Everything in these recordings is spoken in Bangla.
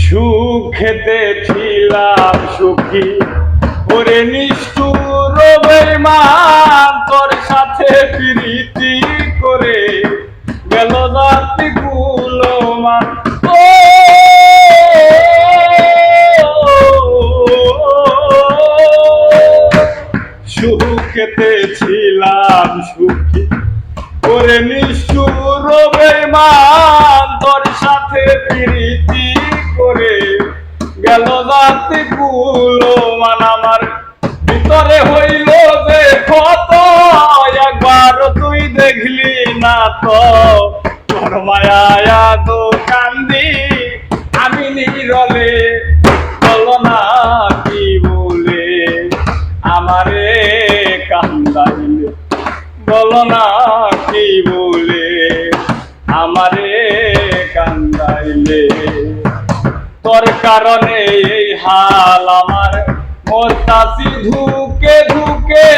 সুখেতে ছিলাম সুখী, ওরে নিষ্ঠুর বেঈমান তোর সাথে প্রীতি করে গেল জাতি গুলো মান। সুখেতে ছিলাম সুখী, ওরে নিষ্ঠুর বেঈমান তোর সাথে প্রীতি করে গেল জাতি গুলো মান। আমার ভিতরে হইল যে ক্ষত, একবার তুই দেখলি না তো তোর মায়া তো কান্দি আমি নীরলে। বলো না কি বলে আমারে কান্দাইলে, বলো না কি বলে আমারে কান্দাইলে। তোর কারণে এই হাল আমার, মরতাছি ধুকে ধুকে।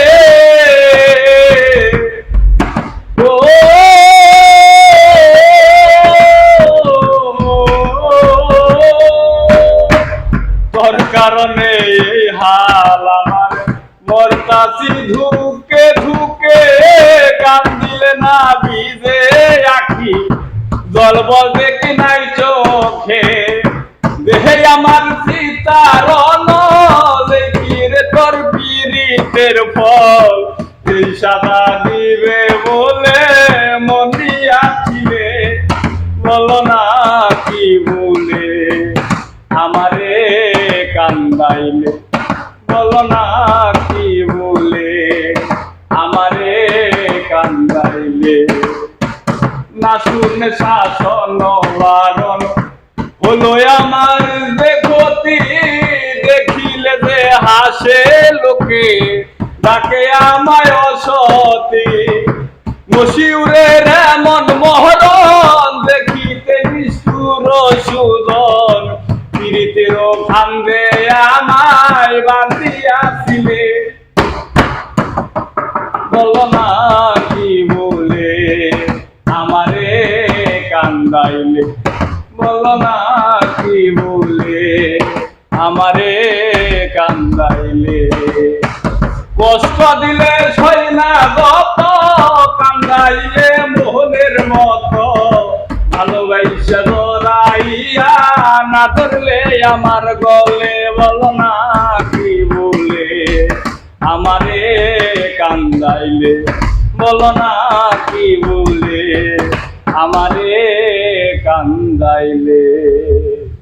তোর কারণে এই হাল আমার, মরতাছি ধুকে ধুকে। গান দিলে না ভিজে আখি, জল বলবে কি নাই চোখে। দেহে আমার সীতারণ দেখিরে তোর পীড়িতের ফল। এই সাদা দিবে বলে মন দিয়াছিলে, বলো না কি বলে আমারে কান্দাইলে, বলো না কি বলে আমারে কান্দাইলে। না শুনে শাসন বারণ হলো আমার যে গতি, দেখিলে যে হাসে লোকে ডাকে আমায় অসতী। মশিউরের এমন মহরণ দেখিতে নিষ্ঠুর সুজন, পীড়িতের ফান্দে আমায় বান্ধিয়াছিলে, বলো না কি বলে আমারে কান্দাইলে, বলো না কি বলে আমারে কান্দাইলে। কষ্ট দিলে সই না যত, কান্দাইলে মোহনের মতো। ভালোবাসা জড়াইয়া না ধরলে আমার গলে, বলো না কি বলে আমারে কান্দাইলে, বলো না কি বলে আমারে কান্দাইলে।